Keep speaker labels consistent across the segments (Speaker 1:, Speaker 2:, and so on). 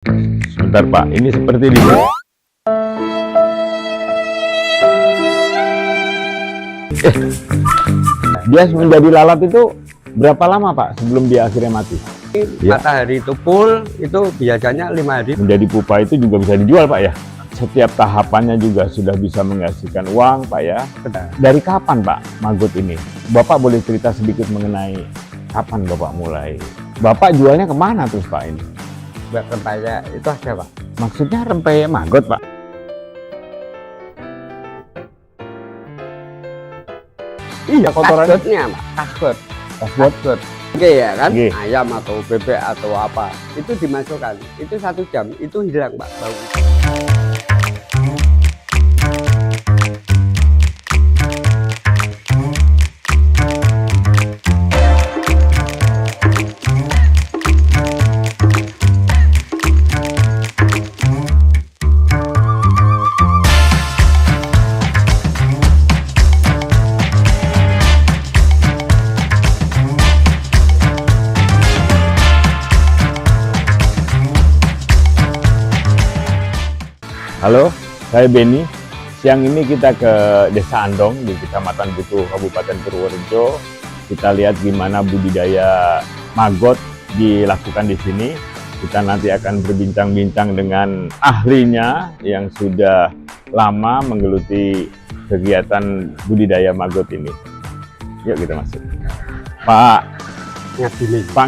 Speaker 1: Sebentar Pak, ini seperti di dia menjadi lalat itu berapa lama Pak sebelum dia akhirnya mati? Ya.
Speaker 2: Matahari itu full itu biasanya 5 hari.
Speaker 1: Menjadi pupa itu juga bisa dijual Pak ya? Setiap tahapannya juga sudah bisa menghasilkan uang Pak ya? Dari kapan Pak maggot ini? Bapak boleh cerita sedikit mengenai kapan Bapak mulai? Bapak jualnya kemana terus Pak ini?
Speaker 2: Buat rempeyek itu aja Pak.
Speaker 1: Maksudnya rempeyek maggot Pak?
Speaker 2: Iya,
Speaker 1: kotorannya?
Speaker 2: kasbotnya Pak, kasbot.
Speaker 1: Kasbot?
Speaker 2: Oke ya kan,
Speaker 1: Oke.
Speaker 2: ayam atau bebek atau apa, itu dimasukkan. Itu 1 jam, itu hilang Pak bau.
Speaker 1: Halo, saya Benny. Siang ini kita ke Desa Andong di Kecamatan Butuh, Kabupaten Purworejo. Kita lihat gimana budidaya maggot dilakukan di sini. Kita nanti akan berbincang-bincang dengan ahlinya yang sudah lama menggeluti kegiatan budidaya maggot ini. Yuk kita masuk. Pak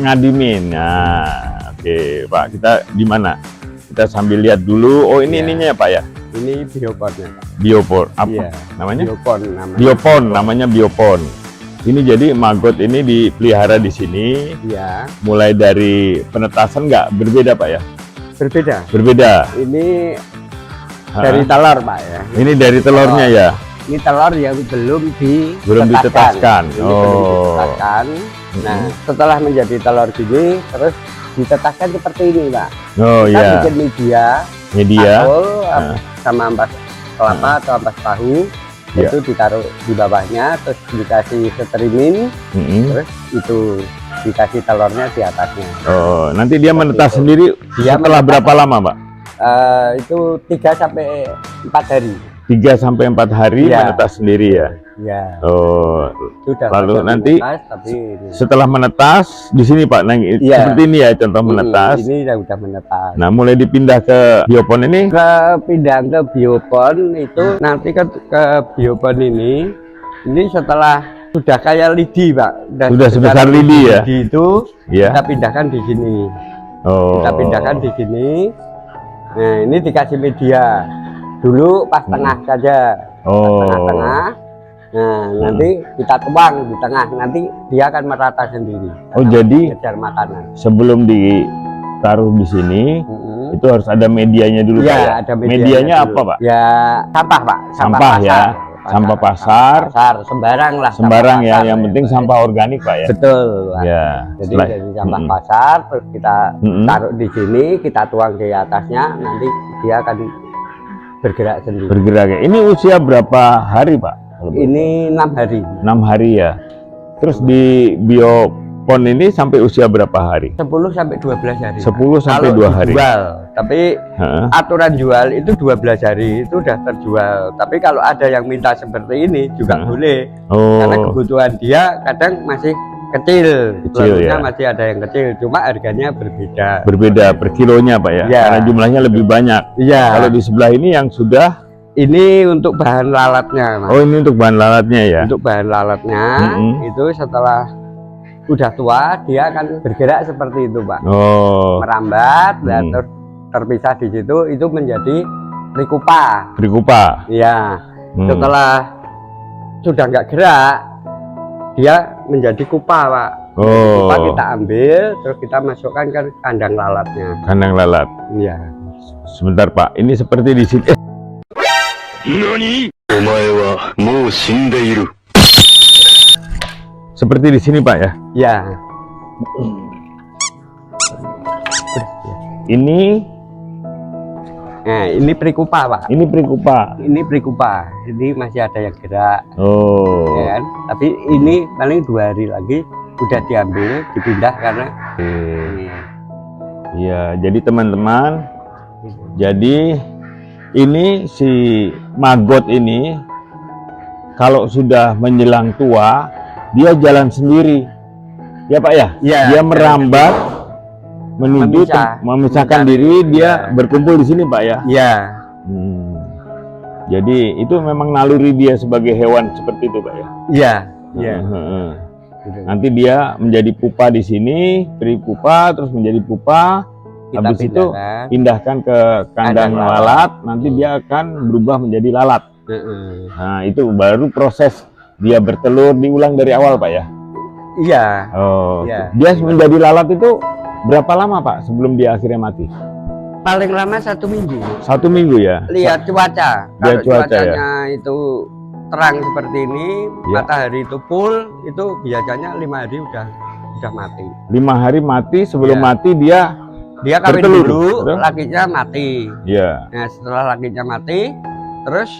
Speaker 1: Ngadimin. Nah, oke Pak, kita di mana? Kita sambil lihat dulu. Oh ini ininya ya Pak ya?
Speaker 2: Ini bioponnya Pak.
Speaker 1: Biopon apa
Speaker 2: Iya,
Speaker 1: namanya?
Speaker 2: Biopon namanya.
Speaker 1: Biopon, namanya biopon. Ini jadi maggot ini dipelihara di sini.
Speaker 2: Iya.
Speaker 1: Mulai dari penetasan nggak berbeda Pak ya?
Speaker 2: Berbeda.
Speaker 1: Berbeda.
Speaker 2: Ini
Speaker 1: Hah?
Speaker 2: dari telur Pak ya.
Speaker 1: Ini dari telurnya ya?
Speaker 2: Ini telur yang belum
Speaker 1: ditetaskan.
Speaker 2: Ini belum ditetaskan. Nah, setelah menjadi telur gini, terus ditetaskan seperti ini Pak.
Speaker 1: Oh
Speaker 2: Kita
Speaker 1: iya.
Speaker 2: bikin
Speaker 1: Media.
Speaker 2: Sama ampas kelapa atau ampas tahu,
Speaker 1: Ya.
Speaker 2: itu ditaruh di bawahnya, terus dikasih streaming, terus itu dikasih telurnya di atasnya.
Speaker 1: Oh, nanti dia menetas
Speaker 2: Itu.
Speaker 1: sendiri
Speaker 2: Dia
Speaker 1: setelah
Speaker 2: menetas.
Speaker 1: berapa lama Pak?
Speaker 2: Itu 3 sampai 4 hari.
Speaker 1: 3 sampai 4 hari
Speaker 2: Iya.
Speaker 1: menetas sendiri ya?
Speaker 2: Ya.
Speaker 1: Oh,
Speaker 2: Sudah.
Speaker 1: lalu
Speaker 2: pada
Speaker 1: nanti
Speaker 2: menetas, tapi ini.
Speaker 1: setelah menetas di sini Pak, nah,
Speaker 2: Iya.
Speaker 1: seperti ini ya contoh menetas.
Speaker 2: Ini udah menetas.
Speaker 1: Nah, mulai dipindah ke biopon ini.
Speaker 2: Pindah ke biopon itu nanti ke biopon ini setelah sudah kayak lidi Pak.
Speaker 1: Sudah sebesar lidi ya?
Speaker 2: Lidi itu
Speaker 1: Ya.
Speaker 2: kita pindahkan di sini.
Speaker 1: Oh.
Speaker 2: Kita pindahkan di sini. Nah, ini dikasih media. Dulu pas tengah saja.
Speaker 1: Oh.
Speaker 2: Tengah-tengah. Nah, nanti kita tuang di tengah. Nanti dia akan merata sendiri.
Speaker 1: Oh, jadi
Speaker 2: kejar makanan.
Speaker 1: sebelum ditaruh di sini itu harus ada medianya dulu Pak ya?
Speaker 2: Ya, ada
Speaker 1: Medianya
Speaker 2: dulu.
Speaker 1: apa Pak?
Speaker 2: Ya, sampah Pak.
Speaker 1: Sampah ya? Sampah pasar.
Speaker 2: Pasar, sembarang lah.
Speaker 1: Sembarang
Speaker 2: sampah
Speaker 1: ya,
Speaker 2: pasar,
Speaker 1: yang penting sampah organik Pak ya?
Speaker 2: Betul Pak.
Speaker 1: Ya.
Speaker 2: Jadi dari sampah pasar terus kita taruh di sini, kita tuang di atasnya, nanti dia akan bergerak sendiri.
Speaker 1: Bergerak ya. Ini usia berapa hari Pak?
Speaker 2: Ini 6 hari.
Speaker 1: 6 hari ya. Terus di biopon ini sampai usia berapa hari?
Speaker 2: 10 sampai 12 hari.
Speaker 1: 10 sampai
Speaker 2: Kalau
Speaker 1: 2 hari.
Speaker 2: dijual, tapi
Speaker 1: Heeh.
Speaker 2: aturan jual itu 12 hari itu udah terjual. Tapi kalau ada yang minta seperti ini juga boleh. Karena
Speaker 1: Oh.
Speaker 2: kebutuhan dia kadang masih kecil,
Speaker 1: Kecil, ya.
Speaker 2: masih ada yang kecil, cuma harganya berbeda.
Speaker 1: Berbeda per kilonya Pak ya?
Speaker 2: Ya.
Speaker 1: Karena jumlahnya lebih banyak.
Speaker 2: Iya.
Speaker 1: Kalau di sebelah ini yang sudah.
Speaker 2: Ini untuk bahan lalatnya, Mas.
Speaker 1: Oh, ini untuk bahan lalatnya ya?
Speaker 2: Untuk bahan lalatnya itu setelah udah tua dia akan bergerak seperti itu Pak.
Speaker 1: Oh.
Speaker 2: Merambat dan terpisah di situ itu menjadi trikupa.
Speaker 1: Trikupa.
Speaker 2: Iya. Setelah sudah nggak gerak dia menjadi kupa Pak.
Speaker 1: Oh.
Speaker 2: Kupa kita ambil terus kita masukkan ke kandang lalatnya.
Speaker 1: Kandang lalat.
Speaker 2: Iya.
Speaker 1: Sebentar Pak, ini seperti di sini.
Speaker 3: NANI? Omae wa mou shindeiru.
Speaker 1: Seperti di sini Pak ya?
Speaker 2: Ya.
Speaker 1: Ini
Speaker 2: Nah, ini prikupa Pak.
Speaker 1: Ini prikupa.
Speaker 2: Ini prikupa. Ini masih ada yang gerak.
Speaker 1: Oh.
Speaker 2: Ya kan? Tapi ini paling 2 hari lagi udah diambil, dipindah karena
Speaker 1: Iya, jadi teman-teman, jadi ini si maggot ini kalau sudah menjelang tua, dia jalan sendiri. Ya Pak ya?
Speaker 2: Ya,
Speaker 1: dia merambat menuju memisahkan diri, dia berkumpul di sini Pak ya?
Speaker 2: Iya.
Speaker 1: Jadi itu memang naluri dia sebagai hewan seperti itu Pak ya?
Speaker 2: Iya. Iya.
Speaker 1: Nanti dia menjadi pupa di sini, beri pupa, terus menjadi pupa, habis itu pindahkan ke kandang lalat, nanti dia akan berubah menjadi lalat. Nah itu baru proses dia bertelur, diulang dari awal Pak ya?
Speaker 2: Iya.
Speaker 1: Oh,
Speaker 2: iya.
Speaker 1: Dia menjadi lalat itu berapa lama Pak sebelum dia akhirnya mati?
Speaker 2: Paling lama 1 minggu.
Speaker 1: 1 minggu ya?
Speaker 2: Lihat cuaca.
Speaker 1: Kalau
Speaker 2: cuacanya itu terang seperti ini, matahari itu full, itu biasanya 5 hari udah mati.
Speaker 1: 5 hari mati, sebelum mati dia
Speaker 2: kawin dulu, lakinya mati.
Speaker 1: Iya.
Speaker 2: Nah, setelah lakinya mati, terus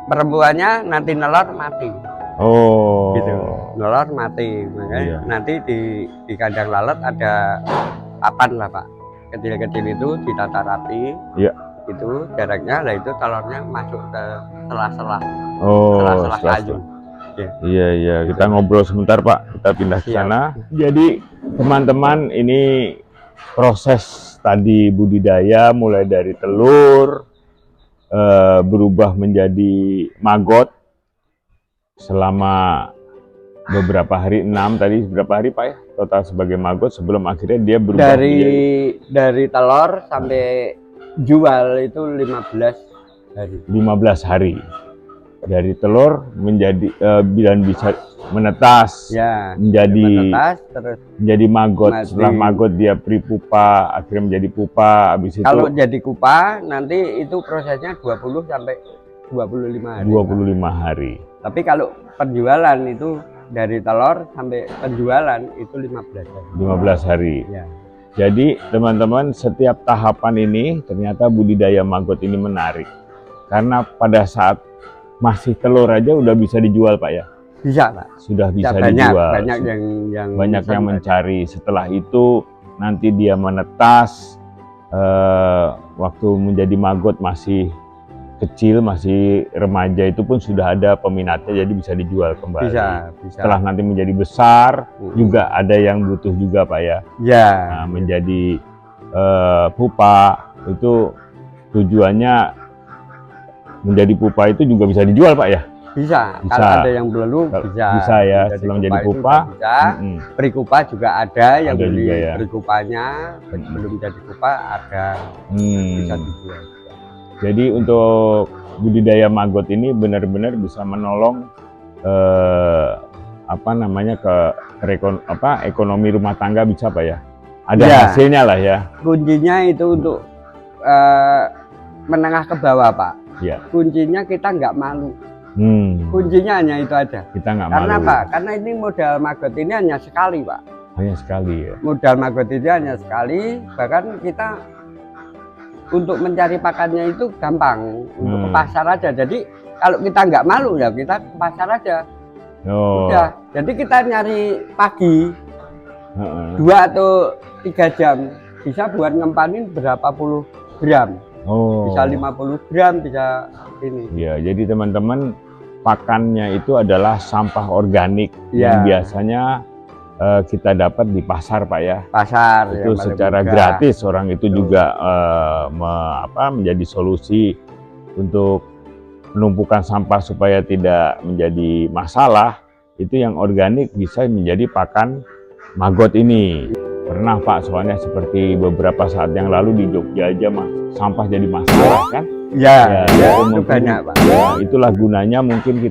Speaker 2: perempuannya nanti nelor mati.
Speaker 1: Oh.
Speaker 2: Gitu. Nelor mati. Makanya nanti di kandang lalat ada papan lah Pak. Kecil-kecil itu ditata rapi.
Speaker 1: Iya.
Speaker 2: Itu jaraknya, lah itu telurnya masuk ke sela-sela.
Speaker 1: Oh,
Speaker 2: sela-sela kayu.
Speaker 1: Iya, kita ngobrol sebentar Pak, kita pindah ke sana. Jadi teman-teman, ini proses tadi budidaya mulai dari telur berubah menjadi maggot selama beberapa hari, 6 tadi berapa hari Pak ya total sebagai maggot sebelum akhirnya dia berubah
Speaker 2: dari telur sampai jual itu 15 hari.
Speaker 1: 15 hari. Dari telur menjadi dan bisa menetas, menjadi maggot. Setelah maggot dia beri pupa, akhirnya menjadi pupa. Habis itu
Speaker 2: kalau jadi pupa nanti itu prosesnya 20 sampai 25 hari.
Speaker 1: 25 hari.
Speaker 2: Tapi kalau penjualan itu dari telur sampai penjualan itu 15 hari.
Speaker 1: 15 hari.
Speaker 2: Ya.
Speaker 1: Jadi teman-teman, setiap tahapan ini ternyata budidaya maggot ini menarik. Karena pada saat masih telur aja udah bisa dijual Pak ya?
Speaker 2: Bisa Pak.
Speaker 1: Sudah bisa dijual. Banyak yang mencari. Setelah itu nanti dia menetas. Waktu menjadi maggot masih kecil, masih remaja, itu pun sudah ada peminatnya, jadi bisa dijual kembali. Bisa. Setelah nanti menjadi besar, juga ada yang butuh juga Pak ya? Nah, menjadi pupa, itu tujuannya menjadi pupa itu juga bisa dijual Pak ya?
Speaker 2: Bisa. Kalau ada yang belum bisa
Speaker 1: ya. Setelah menjadi pupa
Speaker 2: beri pupa juga ada yang beli beri pupanya, belum jadi pupa ada, bisa dijual.
Speaker 1: Jadi untuk budidaya maggot ini benar-benar bisa menolong ekonomi rumah tangga, bisa Pak ya? Ada hasilnya lah ya.
Speaker 2: Kuncinya itu untuk menengah ke bawah Pak. Ya. Kuncinya kita nggak malu. Kuncinya hanya itu aja.
Speaker 1: Kita nggak malu.
Speaker 2: Karena apa? Karena ini modal maggot ini hanya sekali Pak.
Speaker 1: Hanya sekali ya.
Speaker 2: Modal maggot ini hanya sekali. Bahkan kita untuk mencari pakannya itu gampang. Untuk ke pasar aja. Jadi kalau kita nggak malu ya kita ke pasar aja. Udah. Jadi kita nyari pagi 2 atau 3 jam bisa buat ngempanin berapa puluh gram. Bisa 50 gram, bisa ini.
Speaker 1: Ya, jadi teman-teman, pakannya itu adalah sampah organik yang biasanya kita dapat di pasar Pak ya.
Speaker 2: Pasar
Speaker 1: itu secara gratis. Orang itu juga menjadi solusi untuk penumpukan sampah supaya tidak menjadi masalah. Itu yang organik bisa menjadi pakan maggot ini. Pernah Pak, soalnya seperti beberapa saat yang lalu di Jogja aja sampah jadi masalah kan?
Speaker 2: Ya, itu banyak Pak.
Speaker 1: Ya, itulah gunanya mungkin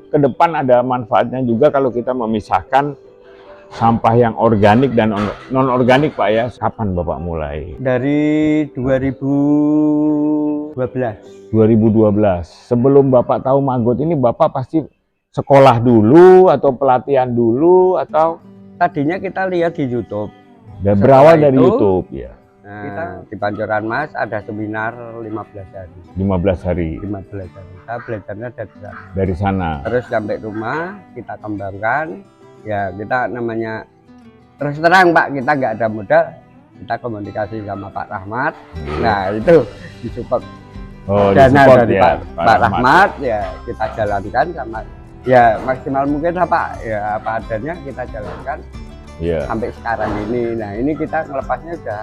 Speaker 1: ke depan ada manfaatnya juga kalau kita memisahkan sampah yang organik dan non organik Pak ya. Kapan Bapak mulai?
Speaker 2: Dari 2012.
Speaker 1: 2012. Sebelum Bapak tahu maggot ini, Bapak pasti sekolah dulu atau pelatihan dulu atau?
Speaker 2: Tadinya kita lihat di YouTube.
Speaker 1: Dan berawal dari YouTube ya.
Speaker 2: Nah, kita di Pancoran Mas ada seminar 15 hari.
Speaker 1: 15 hari.
Speaker 2: 15 hari. Kita belajarnya
Speaker 1: dari sana.
Speaker 2: Terus sampai rumah kita kembangkan. Ya kita namanya terus terang Pak, kita nggak ada modal. kita komunikasi sama Pak Rahmat. Nah itu disupport dana
Speaker 1: disupport
Speaker 2: dari
Speaker 1: ya,
Speaker 2: Pak Rahmat ya kita jalankan sama ya maksimal mungkin apa ya apa adanya kita jalankan
Speaker 1: Iya.
Speaker 2: sampai sekarang ini. Nah ini kita ngelepasnya udah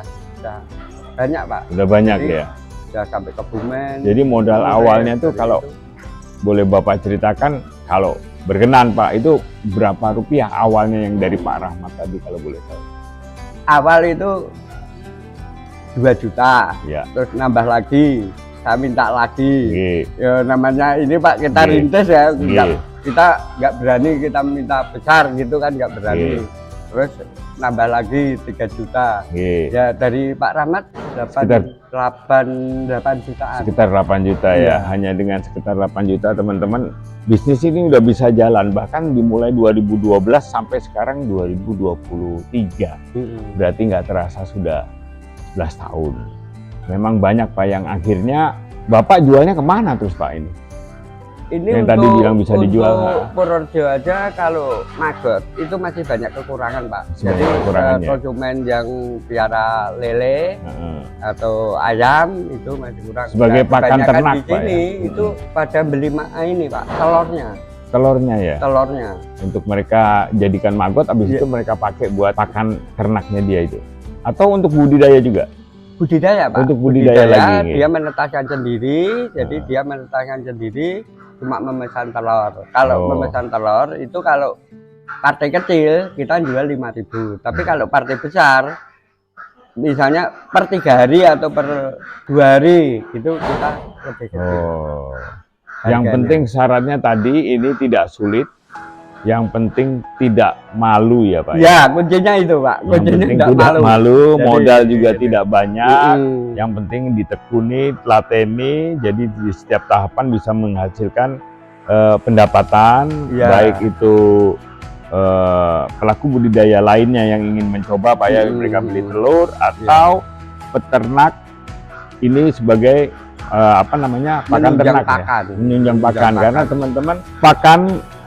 Speaker 2: banyak Pak.
Speaker 1: Udah banyak
Speaker 2: Jadi,
Speaker 1: ya.
Speaker 2: Udah sampai Kebumen.
Speaker 1: Jadi modal awalnya tuh kalau boleh Bapak ceritakan, kalau berkenan Pak, itu berapa rupiah awalnya yang dari Pak Rahmat tadi kalau boleh tahu?
Speaker 2: Awal itu 2 juta,
Speaker 1: Ya.
Speaker 2: terus nambah lagi, saya minta lagi.
Speaker 1: Oke.
Speaker 2: Ya namanya ini Pak kita
Speaker 1: Oke.
Speaker 2: rintis ya,
Speaker 1: Oke.
Speaker 2: kita nggak berani kita minta besar gitu kan nggak berani.
Speaker 1: Oke.
Speaker 2: Terus nambah lagi 3 juta.
Speaker 1: Oke.
Speaker 2: Ya dari Pak Rahmat
Speaker 1: Sekitar
Speaker 2: 8 jutaan.
Speaker 1: sekitar 8 juta ya.
Speaker 2: Iya.
Speaker 1: Hanya dengan sekitar 8 juta teman-teman bisnis ini udah bisa jalan, bahkan dimulai 2012 sampai sekarang 2023. Berarti nggak terasa sudah 11 tahun. Memang banyak Pak yang akhirnya Bapak jualnya kemana terus Pak ini?
Speaker 2: Ini
Speaker 1: Yang tadi bilang bisa dijual,
Speaker 2: untuk Purworejo aja kalau maggot itu masih banyak kekurangan Pak.
Speaker 1: Masih
Speaker 2: Jadi
Speaker 1: banyak kekurangannya.
Speaker 2: konsumen yang piara lele
Speaker 1: Heeh.
Speaker 2: atau ayam itu masih kurang.
Speaker 1: Sebagai pakan
Speaker 2: kebanyakan
Speaker 1: ternak,
Speaker 2: di
Speaker 1: Pak,
Speaker 2: sini
Speaker 1: ya?
Speaker 2: itu pada beli ini Pak
Speaker 1: Telurnya ya.
Speaker 2: telurnya.
Speaker 1: Untuk mereka jadikan maggot, habis
Speaker 2: Iya.
Speaker 1: itu mereka pakai buat pakan ternaknya dia itu. Atau untuk budidaya juga.
Speaker 2: Budidaya Pak.
Speaker 1: Untuk budidaya lagi,
Speaker 2: dia menetaskan sendiri, jadi
Speaker 1: Nah.
Speaker 2: dia menetaskan sendiri cuma memesan telur. Kalau
Speaker 1: Oh.
Speaker 2: memesan telur itu kalau partai kecil kita jual 5.000, tapi kalau partai besar misalnya per 3 hari atau per 2 hari itu kita lebih kecil.
Speaker 1: Oh. Yang
Speaker 2: Harganya.
Speaker 1: penting syaratnya tadi ini tidak sulit. Yang penting tidak malu ya Pak.
Speaker 2: Ya kuncinya itu Pak,
Speaker 1: Yang
Speaker 2: kuncinya
Speaker 1: penting
Speaker 2: tidak
Speaker 1: tidak malu,
Speaker 2: Jadi,
Speaker 1: modal juga
Speaker 2: ini.
Speaker 1: tidak banyak.
Speaker 2: Mm-mm.
Speaker 1: Yang penting ditekuni, telateni, jadi di setiap tahapan bisa menghasilkan pendapatan,
Speaker 2: Ya.
Speaker 1: baik itu pelaku budidaya lainnya yang ingin mencoba Pak ya, mereka beli telur, atau peternak ini sebagai apa namanya pakan
Speaker 2: Menunjang
Speaker 1: ternak
Speaker 2: pakan.
Speaker 1: ya, menunjang pakan.
Speaker 2: Menunjang
Speaker 1: Karena
Speaker 2: pakan.
Speaker 1: teman-teman pakan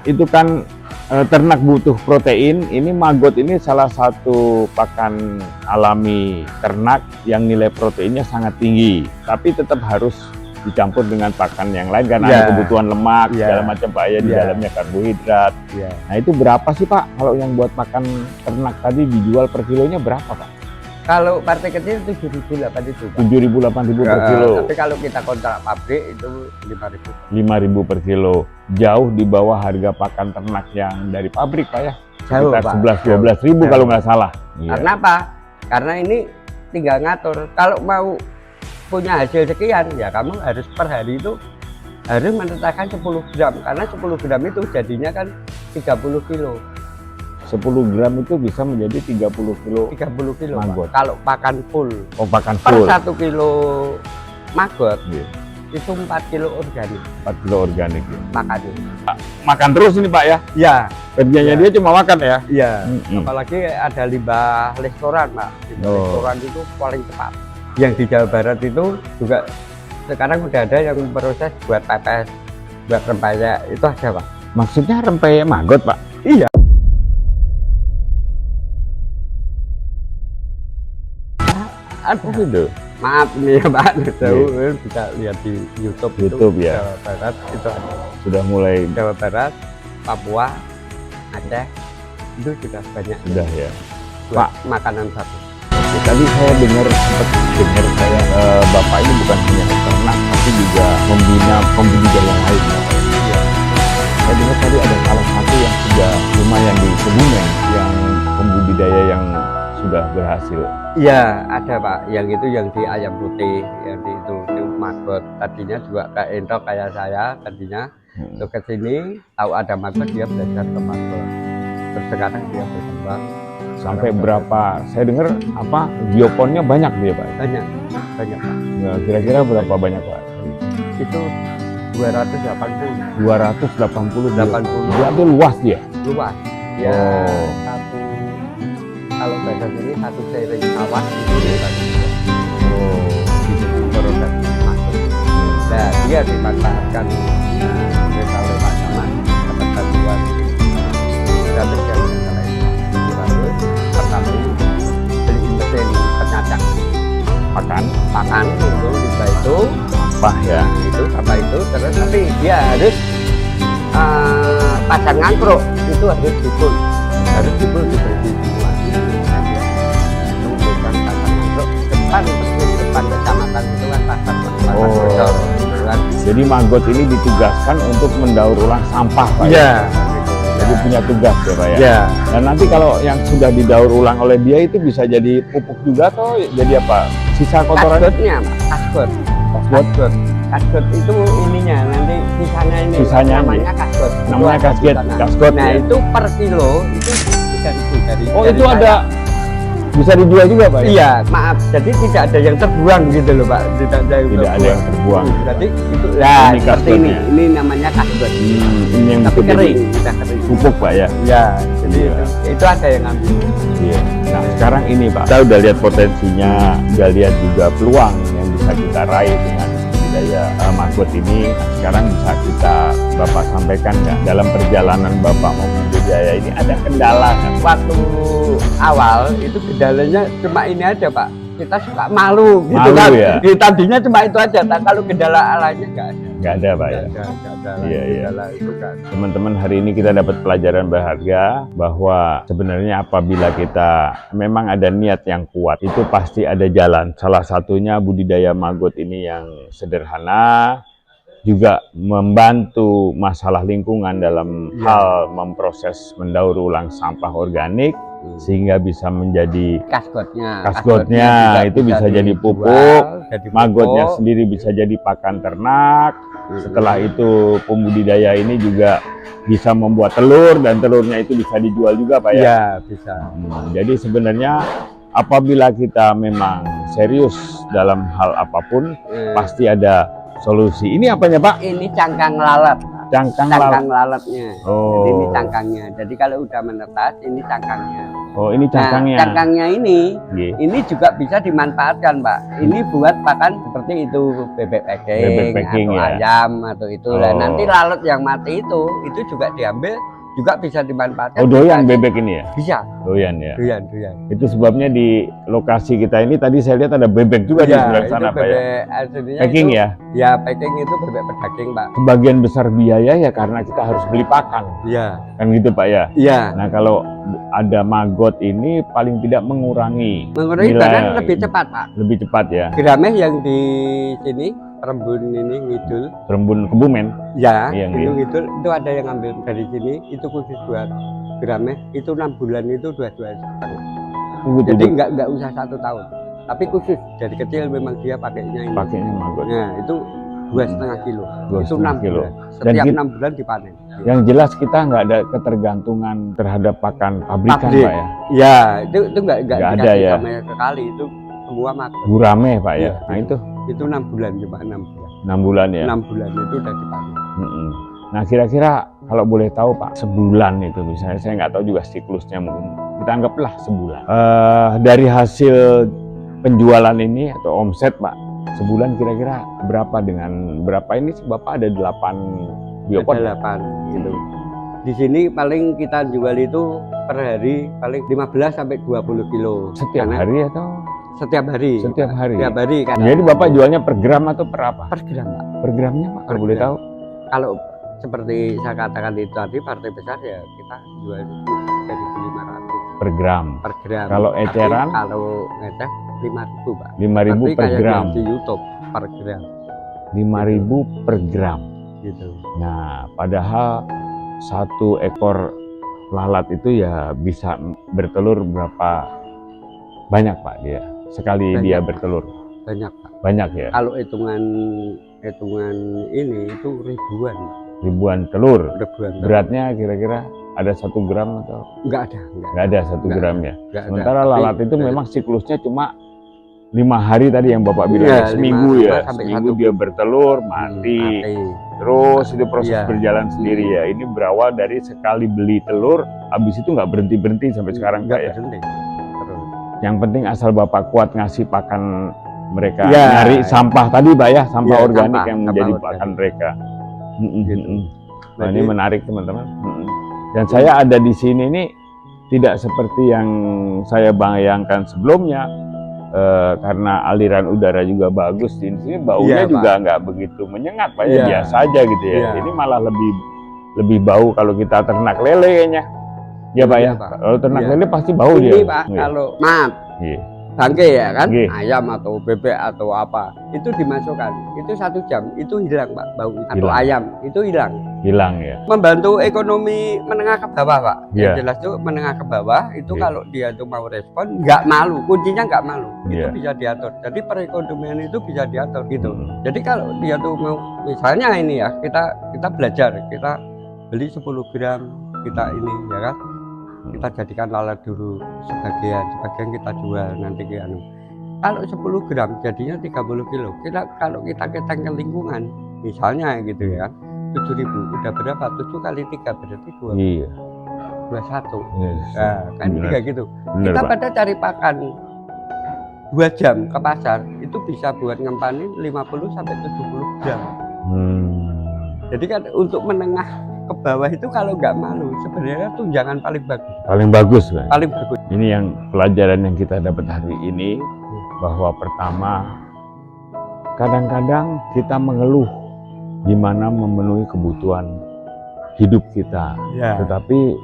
Speaker 1: itu kan ternak butuh protein. Ini maggot ini salah satu pakan alami ternak yang nilai proteinnya sangat tinggi, tapi tetap harus dicampur dengan pakan yang lain karena
Speaker 2: Ya.
Speaker 1: ada kebutuhan lemak
Speaker 2: Ya.
Speaker 1: segala macam Pak ya, di
Speaker 2: Ya.
Speaker 1: dalamnya karbohidrat.
Speaker 2: Ya.
Speaker 1: Nah itu berapa sih Pak kalau yang buat pakan ternak tadi dijual per kilonya berapa Pak?
Speaker 2: Kalau partai kecil 7.000 8.000 Pak.
Speaker 1: 7.000 8.000 per
Speaker 2: Ya,
Speaker 1: kilo.
Speaker 2: Tapi kalau kita kontrak pabrik itu 5.000.
Speaker 1: 5.000 per kilo. Jauh di bawah harga pakan ternak yang dari pabrik Pak ya.
Speaker 2: Jauh,
Speaker 1: Sekitar
Speaker 2: Pak.
Speaker 1: 11-12 ribu
Speaker 2: Jauh.
Speaker 1: kalau nggak salah. Iya.
Speaker 2: Karena apa? Karena ini tinggal ngatur. Kalau mau punya hasil sekian, ya kamu harus per hari itu harus menetapkan 10 gram. Karena 10 gram itu jadinya kan 30 kilo.
Speaker 1: 10 gram itu bisa menjadi 30 kilo
Speaker 2: 30 kilo Pak.
Speaker 1: Maggot.
Speaker 2: Kalau pakan full.
Speaker 1: pakan
Speaker 2: Per
Speaker 1: full.
Speaker 2: 1 kilo maggot
Speaker 1: Iya,
Speaker 2: itu 4 kilo organik
Speaker 1: 4 kilo organik ya.
Speaker 2: makannya.
Speaker 1: Makan terus ini Pak ya.
Speaker 2: Ya,
Speaker 1: Kerjanya
Speaker 2: Ya.
Speaker 1: dia cuma makan ya.
Speaker 2: iya.
Speaker 1: Mm-mm.
Speaker 2: Apalagi ada limbah restoran Pak. Limbah
Speaker 1: Oh.
Speaker 2: restoran itu paling cepat. Yang di Jawa Barat itu juga sekarang udah ada yang proses buat pepes, buat rempeyek itu ada Pak.
Speaker 1: Maksudnya rempeyek maggot Pak?
Speaker 2: Iya.
Speaker 1: Oh gitu.
Speaker 2: Maaf nih ya Pak, tahu bisa lihat di YouTube,
Speaker 1: YouTube,
Speaker 2: itu,
Speaker 1: ya.
Speaker 2: Jawa Barat itu ada.
Speaker 1: Sudah mulai
Speaker 2: Jawa Barat, Papua, Aceh itu sudah banyak
Speaker 1: sudah ya.
Speaker 2: buat makanan sapi.
Speaker 1: Oke, tadi saya sempat dengar saya Bapak ini bukan hanya peternak tapi juga membina pembudidaya lain. Ya.
Speaker 2: Iya.
Speaker 1: Saya dengar tadi ada salah satu yang sudah lumayan di Kebumen yang pembudidaya yang sudah berhasil.
Speaker 2: Iya, ada Pak. Yang itu yang di ayam putih, yang di itu maggot. Tadinya juga kayak entok kayak saya tadinya. Untuk ke sini tahu ada maggot dia belajar ke maggot. Terus sekarang dia berkembang.
Speaker 1: Sampai berapa? Saya dengar apa bioponnya banyak dia Pak.
Speaker 2: Banyak Pak.
Speaker 1: Ya, kira-kira berapa banyak Pak?
Speaker 2: Itu 280
Speaker 1: 280
Speaker 2: 80.
Speaker 1: Berarti luas dia.
Speaker 2: luas. Ya,
Speaker 1: Oh.
Speaker 2: satu kalau bahasa sini satu sering sawah itu satu.
Speaker 1: Oh.
Speaker 2: Itu proses maggot. Nah, dia dimanfaatkan desa lewat zaman dapat bantuan gratis dari negara itu. Lalu pertama beli mesin penyat
Speaker 1: pakan
Speaker 2: itu limbah itu
Speaker 1: sampah ya.
Speaker 2: itu sampah itu terus tapi dia harus pasang ngangkruk itu harus dipul dibersih semua. Itu bukan pasang ngangkruk depan kecamatan itu kan pasar bocor gitu kan.
Speaker 1: Jadi Maggot ini ditugaskan untuk mendaur ulang sampah Pak
Speaker 2: Iya.
Speaker 1: Jadi punya tugas ya Pak ya.
Speaker 2: Iya.
Speaker 1: Dan nanti kalau yang sudah didaur ulang oleh dia itu bisa jadi pupuk juga atau jadi apa? Sisa kotoran?
Speaker 2: Kasgotnya, Pak. Kasgot itu ininya nanti sisanya namanya kasgot.
Speaker 1: Namanya kasgot.
Speaker 2: Nah
Speaker 1: Ya?
Speaker 2: itu per kilo itu 3.000 dari.
Speaker 1: Oh
Speaker 2: dari
Speaker 1: itu
Speaker 2: saya.
Speaker 1: ada bisa dijual juga Pak ya?
Speaker 2: Iya, maaf. Jadi tidak ada yang terbuang gitu loh Pak. Tidak ada yang
Speaker 1: terbuang.
Speaker 2: Jadi itu lah
Speaker 1: Ini
Speaker 2: seperti
Speaker 1: kasgotnya.
Speaker 2: ini namanya kasgot.
Speaker 1: Ini yang
Speaker 2: Tapi
Speaker 1: bisa jadi
Speaker 2: kering, sudah kering.
Speaker 1: pupuk Pak ya?
Speaker 2: Iya, jadi
Speaker 1: Iya.
Speaker 2: itu ada yang ambil.
Speaker 1: Iya. Nah sekarang ini Pak, kita udah lihat potensinya, udah lihat juga peluang yang bisa kita raih dengan budidaya Maggot ini. Nah, sekarang bisa Bapak sampaikan nggak dalam perjalanan Bapak mau budidaya ini ada kendala nggak?
Speaker 2: Waktu awal itu kendalanya cuma ini aja Pak, kita suka malu gitu
Speaker 1: Malu,
Speaker 2: kan
Speaker 1: ya?
Speaker 2: Tadinya cuma itu aja, kalau kendala lainnya nggak ada.
Speaker 1: Nggak ada Pak ya?
Speaker 2: Nggak ada
Speaker 1: Iya, iya.
Speaker 2: kendala itu kan.
Speaker 1: Teman-teman, hari ini kita dapat pelajaran berharga bahwa sebenarnya apabila kita memang ada niat yang kuat, itu pasti ada jalan. Salah satunya budidaya Maggot ini yang sederhana, juga membantu masalah lingkungan dalam hal memproses mendaur ulang sampah organik, sehingga bisa menjadi kasgotnya itu bisa jadi pupuk, Maggotnya sendiri bisa jadi pakan ternak. Setelah itu pembudidaya ini juga bisa membuat telur dan telurnya itu bisa dijual juga Pak ya?
Speaker 2: Iya bisa.
Speaker 1: Jadi sebenarnya apabila kita memang serius dalam hal apapun pasti ada solusi. Ini apanya Pak?
Speaker 2: Ini cangkang lalat.
Speaker 1: Cangkang
Speaker 2: lalatnya.
Speaker 1: Oh.
Speaker 2: Jadi ini cangkangnya. Jadi kalau udah menetas ini cangkangnya.
Speaker 1: Oh ini cangkangnya.
Speaker 2: Nah, cangkangnya ini
Speaker 1: Iya.
Speaker 2: ini juga bisa dimanfaatkan Pak. Ini buat pakan seperti itu bebek packing atau
Speaker 1: ya?
Speaker 2: ayam atau itu.
Speaker 1: Oh.
Speaker 2: Nah, nanti lalat yang mati itu juga diambil juga bisa dimanfaatkan.
Speaker 1: Oh doyan bebek ini ya?
Speaker 2: Bisa.
Speaker 1: Doyan ya.
Speaker 2: Doyan.
Speaker 1: Itu sebabnya di lokasi kita ini tadi saya lihat ada bebek juga di sebelah sana Pak ya. Packing
Speaker 2: itu,
Speaker 1: ya?
Speaker 2: Ya packing itu bebek pedaging Pak.
Speaker 1: Sebagian besar biaya ya karena kita harus beli pakan.
Speaker 2: Iya.
Speaker 1: Kan gitu Pak ya?
Speaker 2: Iya.
Speaker 1: Nah kalau ada Maggot ini paling tidak mengurangi
Speaker 2: Bahkan lebih cepat Pak.
Speaker 1: Lebih cepat ya.
Speaker 2: Grameh yang di sini Rembun ini ngidul.
Speaker 1: Rembun Kebumen.
Speaker 2: Ya,
Speaker 1: Iya,
Speaker 2: itu ngidul itu ada yang ngambil dari sini itu khusus buat Grameh itu 6 bulan itu 22 setengah. Jadi nggak usah 1 tahun. Tapi khusus dari kecil memang dia pakainya ini.
Speaker 1: Pakainya Maggot.
Speaker 2: Nah, itu 2,5 kilo. Itu 6
Speaker 1: kilo.
Speaker 2: bulan. Setiap 6 bulan dipanen.
Speaker 1: Yang jelas kita nggak ada ketergantungan terhadap pakan pabrikan
Speaker 2: Pabrik.
Speaker 1: Pak ya.
Speaker 2: Ya, itu nggak
Speaker 1: ada
Speaker 2: dikasih
Speaker 1: ya.
Speaker 2: sama sekali itu semua Maggot.
Speaker 1: Gurame Pak ya.
Speaker 2: Iya.
Speaker 1: Nah
Speaker 2: Itu 6 bulan cuma 6 bulan.
Speaker 1: 6 bulan ya.
Speaker 2: 6 bulan itu udah dipanen.
Speaker 1: Nah kira-kira kalau boleh tahu Pak, sebulan itu misalnya, saya nggak tahu juga siklusnya, mungkin kita anggaplah sebulan. Dari hasil penjualan ini atau omset Pak, sebulan kira-kira berapa dengan berapa ini? Bapak ada 8 biopot?
Speaker 2: Ada 8 gitu. Di sini paling kita jual itu per hari paling 15 sampai 20 kilo.
Speaker 1: Setiap
Speaker 2: Karena
Speaker 1: hari atau?
Speaker 2: Setiap hari.
Speaker 1: Setiap hari.
Speaker 2: Setiap hari kan.
Speaker 1: Jadi Bapak jualnya per gram atau per apa?
Speaker 2: Per gram Pak.
Speaker 1: Per gramnya Pak, kalau boleh
Speaker 2: gram.
Speaker 1: tahu?
Speaker 2: Kalau seperti saya katakan itu tadi partai besar ya kita jual itu dari 500
Speaker 1: Per gram.
Speaker 2: per gram.
Speaker 1: Kalau
Speaker 2: Tapi
Speaker 1: eceran?
Speaker 2: kalau ngeceh 5.000 Pak.
Speaker 1: 5.000
Speaker 2: Tapi
Speaker 1: per
Speaker 2: kayak
Speaker 1: gram.
Speaker 2: di YouTube per gram
Speaker 1: 5.000 per gram.
Speaker 2: gitu.
Speaker 1: Nah, padahal 1 ekor lalat itu ya bisa bertelur berapa banyak Pak dia? Sekali
Speaker 2: Banyak.
Speaker 1: dia bertelur.
Speaker 2: Banyak Pak.
Speaker 1: Banyak ya?
Speaker 2: Kalau hitungan ini itu ribuan.
Speaker 1: Ribuan telur.
Speaker 2: Ribuan.
Speaker 1: Beratnya kira-kira ada 1 gram atau?
Speaker 2: Enggak ada.
Speaker 1: Nggak ada 1
Speaker 2: Nggak
Speaker 1: gram ya?
Speaker 2: Enggak ada.
Speaker 1: Sementara
Speaker 2: Tapi-
Speaker 1: lalat itu memang siklusnya cuma 5 hari tadi yang Bapak bilang
Speaker 2: Iya,
Speaker 1: ya, seminggu
Speaker 2: 5
Speaker 1: ya.
Speaker 2: sampai
Speaker 1: Seminggu
Speaker 2: 1
Speaker 1: dia bertelur, mati.
Speaker 2: mati.
Speaker 1: Terus itu proses
Speaker 2: Iya.
Speaker 1: berjalan sendiri ya. Ini berawal dari sekali beli telur, habis itu nggak berhenti-berhenti sampai sekarang Pak ya.
Speaker 2: berhenti. Terus.
Speaker 1: Yang penting asal Bapak kuat ngasih pakan mereka,
Speaker 2: Ya.
Speaker 1: nyari sampah tadi Pak ya, sampah
Speaker 2: Ya,
Speaker 1: organik
Speaker 2: sampah,
Speaker 1: yang
Speaker 2: sampah
Speaker 1: menjadi
Speaker 2: organik.
Speaker 1: pakan mereka.
Speaker 2: Gitu.
Speaker 1: Nah, ini
Speaker 2: Jadi-
Speaker 1: menarik teman-teman. Dan saya ada di sini ini tidak seperti yang saya bayangkan sebelumnya. karena aliran udara juga bagus di sini, baunya
Speaker 2: Iya,
Speaker 1: juga nggak begitu menyengat Pak, ya
Speaker 2: Iya.
Speaker 1: biasa aja gitu ya.
Speaker 2: Iya.
Speaker 1: Ini malah lebih bau kalau kita ternak lele kayaknya. Ya Pak ya.
Speaker 2: Iya, Pak.
Speaker 1: Kalau ternak
Speaker 2: Iya.
Speaker 1: lele pasti bau
Speaker 2: Ini
Speaker 1: dia.
Speaker 2: Pak,
Speaker 1: Iya.
Speaker 2: kalau maaf
Speaker 1: Iya.
Speaker 2: bangke ya kan,
Speaker 1: Iya.
Speaker 2: ayam atau bebek atau apa, itu dimasukkan, itu 1 jam, itu hilang Pak bau. Atau
Speaker 1: Hilang.
Speaker 2: ayam, itu hilang.
Speaker 1: Hilang ya.
Speaker 2: Membantu ekonomi menengah ke bawah Pak.
Speaker 1: Iya.
Speaker 2: Yang jelas tuh menengah ke bawah, itu
Speaker 1: Iya.
Speaker 2: kalau dia tuh mau respon, nggak malu, kuncinya nggak malu.
Speaker 1: Iya.
Speaker 2: Itu bisa diatur. Jadi perekonomian itu bisa diatur gitu.
Speaker 1: Hmm.
Speaker 2: Jadi kalau dia tuh mau, misalnya ini ya, kita belajar, kita beli 10 gram, kita ini ya kan, kita jadikan lalat dulu sebagian kita jual nanti ke anu. Kalau 10 gram jadinya 30 kilo. Kalau kita keteng ke lingkungan, misalnya gitu ya kan, 7.000 udah berapa? 7 kali 3 berarti 21.
Speaker 1: Iya. Yes.
Speaker 2: Nah, kan
Speaker 1: Benar.
Speaker 2: kayak gitu.
Speaker 1: Benar,
Speaker 2: Kita
Speaker 1: Pak.
Speaker 2: pada cari pakan 2 jam ke pasar itu bisa buat ngempanin 50 sampai 70 gram. Jadi kan untuk menengah ke bawah itu kalau nggak malu sebenarnya tunjangan paling bagus.
Speaker 1: Paling bagus Pak.
Speaker 2: Paling bagus.
Speaker 1: Ini yang pelajaran yang kita dapat hari ini, bahwa pertama, kadang-kadang kita mengeluh gimana memenuhi kebutuhan hidup kita.
Speaker 2: Ya.
Speaker 1: Tetapi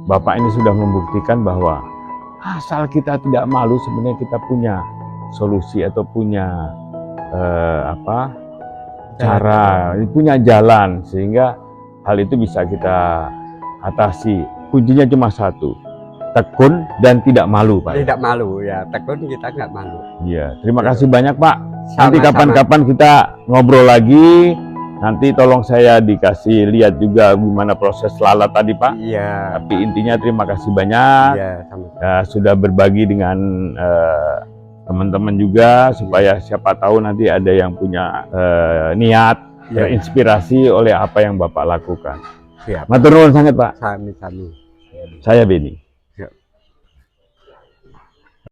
Speaker 1: Bapak ini sudah membuktikan bahwa asal kita tidak malu, sebenarnya kita punya solusi atau punya cara, punya jalan, sehingga hal itu bisa kita atasi. Kuncinya cuma satu, tekun dan tidak malu Pak.
Speaker 2: Tidak malu ya, tekun kita nggak malu.
Speaker 1: Iya, terima kasih banyak Pak. Nanti
Speaker 2: Sama-sama.
Speaker 1: kapan-kapan kita ngobrol lagi. Nanti tolong saya dikasih lihat juga gimana proses lalat tadi Pak.
Speaker 2: Iya.
Speaker 1: Tapi intinya terima kasih banyak.
Speaker 2: Iya, sama.
Speaker 1: Sudah berbagi dengan teman-teman juga, supaya siapa tahu nanti ada yang punya niat,
Speaker 2: Iya.
Speaker 1: terinspirasi oleh apa yang Bapak lakukan.
Speaker 2: Siap.
Speaker 1: Matur nuwun sangat Pak.
Speaker 2: Sami-sami.
Speaker 1: Saya Beni.